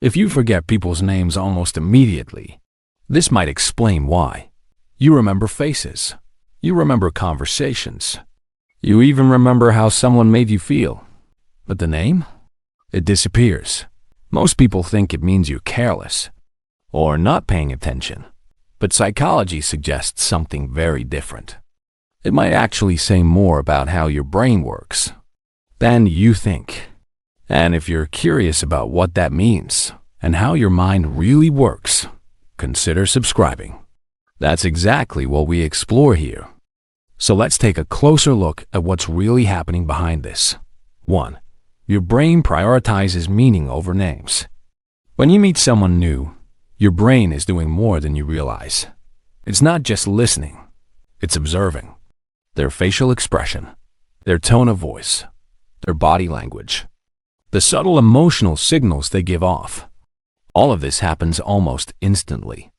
If you forget people's names almost immediately, this might explain why. You remember faces. You remember conversations. You even remember how someone made you feel. But the name? It disappears. Most people think it means you're careless or not paying attention, but psychology suggests something very different. It might actually say more about how your brain works than you think. And if you're curious about what that means and how your mind really works, consider subscribing. That's exactly what we explore here. So let's take a closer look at what's really happening behind this. 1. Your brain prioritizes meaning over names. When you meet someone new, your brain is doing more than you realize. It's not just listening, it's observing. Their facial expression, their tone of voice, their body language, the subtle emotional signals they give off. All of this happens almost instantly.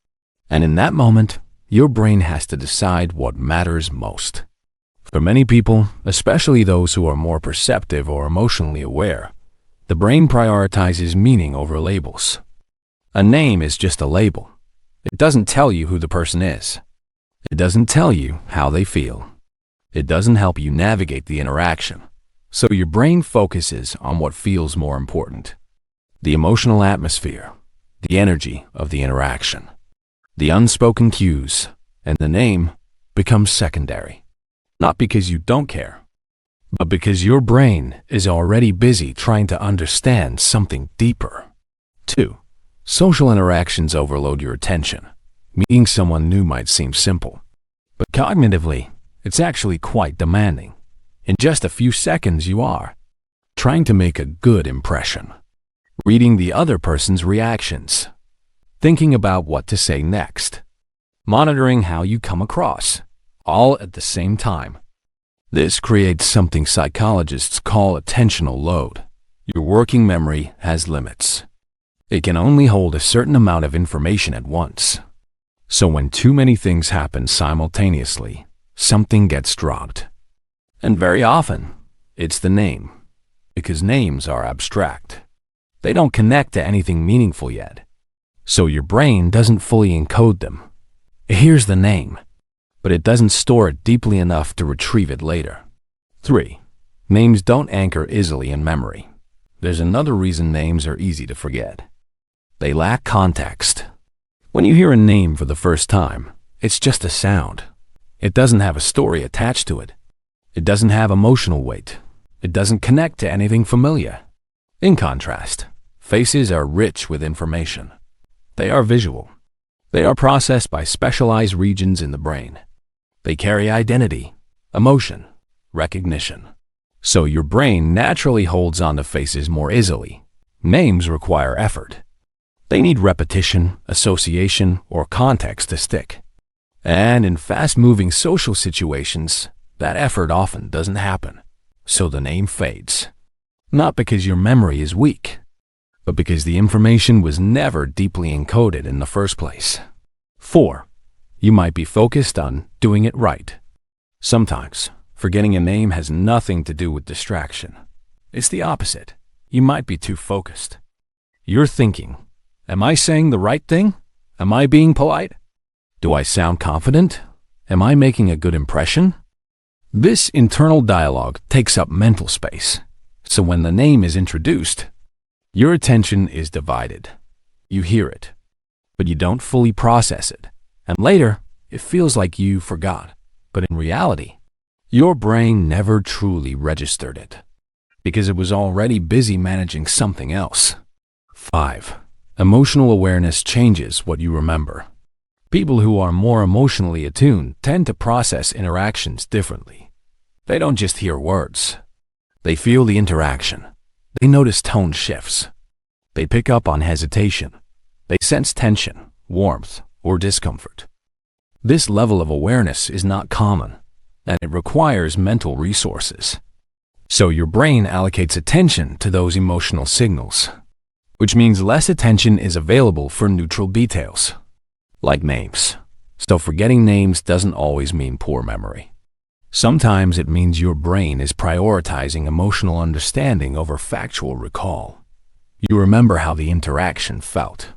And in that moment, your brain has to decide what matters most. For many people, especially those who are more perceptive or emotionally aware, the brain prioritizes meaning over labels. A name is just a label. It doesn't tell you who the person is. It doesn't tell you how they feel. It doesn't help you navigate the interaction. So your brain focuses on what feels more important: the emotional atmosphere, the energy of the interaction, the unspoken cues, and the name becomes secondary. Not because you don't care, but because your brain is already busy trying to understand something deeper. 2. Social interactions overload your attention. Meeting someone new might seem simple, but cognitively, it's actually quite demanding. In just a few seconds, you are trying to make a good impression, reading the other person's reactions, thinking about what to say next, monitoring how you come across, all at the same time. This creates something psychologists call attentional load. Your working memory has limits. It can only hold a certain amount of information at once. So when too many things happen simultaneously, something gets dropped. And very often, it's the name, because names are abstract. They don't connect to anything meaningful yet. So your brain doesn't fully encode them. It hears the name, but it doesn't store it deeply enough to retrieve it later. 3. Names don't anchor easily in memory. There's another reason names are easy to forget. They lack context. When you hear a name for the first time, it's just a sound. It doesn't have a story attached to it. It doesn't have emotional weight. It doesn't connect to anything familiar. In contrast, faces are rich with information. They are visual. They are processed by specialized regions in the brain. They carry identity, emotion, recognition. So your brain naturally holds on to faces more easily. Names require effort. They need repetition, association, or context to stick. And in fast-moving social situations, that effort often doesn't happen. So the name fades. Not because your memory is weak, but because the information was never deeply encoded in the first place. 4. You might be focused on doing it right. Sometimes, forgetting a name has nothing to do with distraction. It's the opposite. You might be too focused. You're thinking, am I saying the right thing? Am I being polite? Do I sound confident? Am I making a good impression? This internal dialogue takes up mental space. So when the name is introduced, your attention is divided. You hear it, but you don't fully process it. And later, it feels like you forgot. But in reality, your brain never truly registered it because it was already busy managing something else. 5. Emotional awareness changes what you remember. People who are more emotionally attuned tend to process interactions differently. They don't just hear words. They feel the interaction. They notice tone shifts. They pick up on hesitation. They sense tension, warmth, or discomfort. This level of awareness is not common, and it requires mental resources. So your brain allocates attention to those emotional signals, which means less attention is available for neutral details, like names. So forgetting names doesn't always mean poor memory. Sometimes it means your brain is prioritizing emotional understanding over factual recall. You remember how the interaction felt,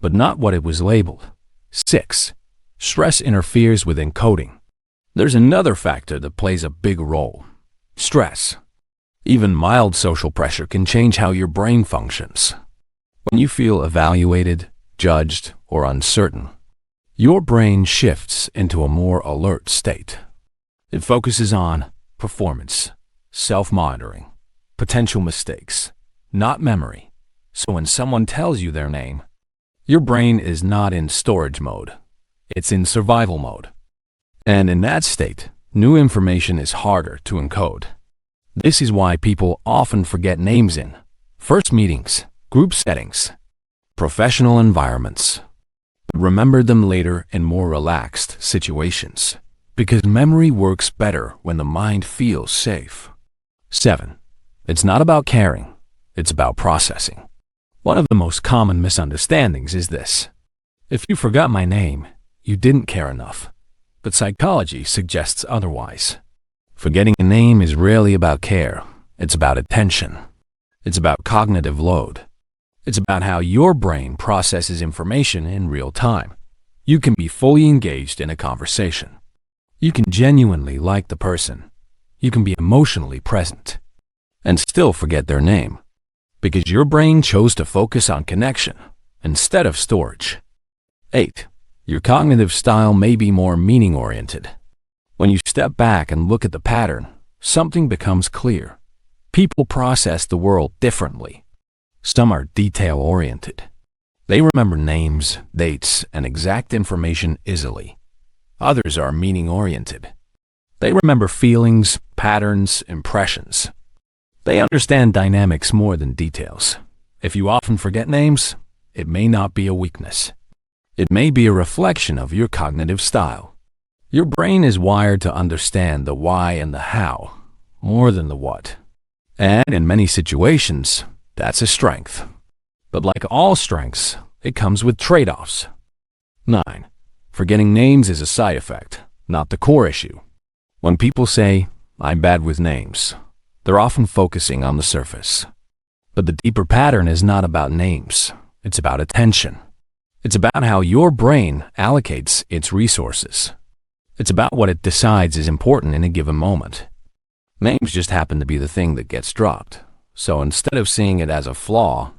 but not what it was labeled. 6. Stress interferes with encoding. There's another factor that plays a big role: stress. Even mild social pressure can change how your brain functions. When you feel evaluated, judged, or uncertain, your brain shifts into a more alert state. It focuses on performance, self-monitoring, potential mistakes, not memory. So when someone tells you their name, your brain is not in storage mode. It's in survival mode. And in that state, new information is harder to encode. This is why people often forget names in first meetings, group settings, professional environments, but remember them later in more relaxed situations, because memory works better when the mind feels safe. 7. It's not about caring, it's about processing. One of the most common misunderstandings is this: if you forgot my name, you didn't care enough. But psychology suggests otherwise. Forgetting a name is rarely about care. It's about attention. It's about cognitive load. It's about how your brain processes information in real time. You can be fully engaged in a conversation. You can genuinely like the person. You can be emotionally present and still forget their name, because your brain chose to focus on connection instead of storage. 8. Your cognitive style may be more meaning-oriented. When you step back and look at the pattern, something becomes clear. People process the world differently. Some are detail-oriented. They remember names, dates, and exact information easily. Others are meaning-oriented. They remember feelings, patterns, impressions. They understand dynamics more than details. If you often forget names, it may not be a weakness. It may be a reflection of your cognitive style. Your brain is wired to understand the why and the how, more than the what. And in many situations, that's a strength. But like all strengths, it comes with trade-offs. 9. Forgetting names is a side effect, not the core issue. When people say, "I'm bad with names," they're often focusing on the surface. But the deeper pattern is not about names. It's about attention. It's about how your brain allocates its resources. It's about what it decides is important in a given moment. Names just happen to be the thing that gets dropped. So instead of seeing it as a flaw,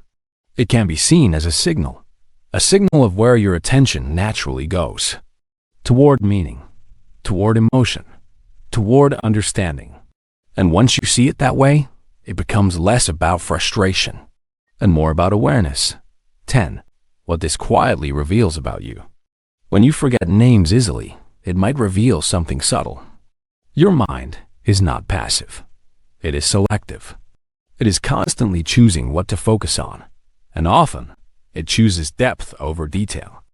it can be seen as a signal of where your attention naturally goes. Toward meaning, toward emotion, toward understanding. And once you see it that way, it becomes less about frustration and more about awareness. 10. What this quietly reveals about you. When you forget names easily, it might reveal something subtle. Your mind is not passive. It is selective. It is constantly choosing what to focus on, and often it chooses depth over detail,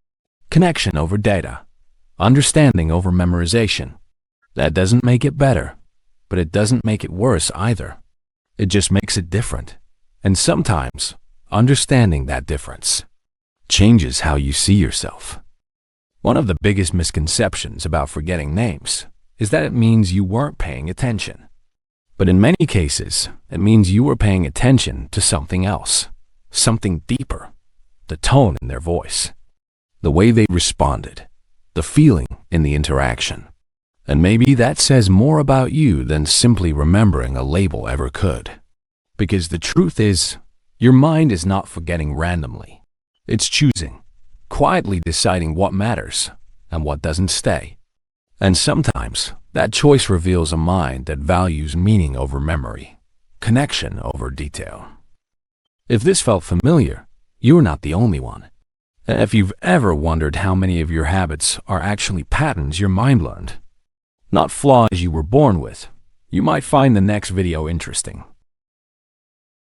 connection over data, understanding over memorization. That doesn't make it better, but it doesn't make it worse either. It just makes it different. And sometimes, understanding that difference changes how you see yourself. One of the biggest misconceptions about forgetting names is that it means you weren't paying attention. But in many cases, it means you were paying attention to something else, something deeper: the tone in their voice, the way they responded, the feeling in the interaction. And maybe that says more about you than simply remembering a label ever could. Because the truth is, your mind is not forgetting randomly. It's choosing, quietly deciding what matters and what doesn't stay. And sometimes that choice reveals a mind that values meaning over memory, connection over detail. If this felt familiar, you're not the only one. And if you've ever wondered how many of your habits are actually patterns your mind learned, not flaws you were born with, you might find the next video interesting.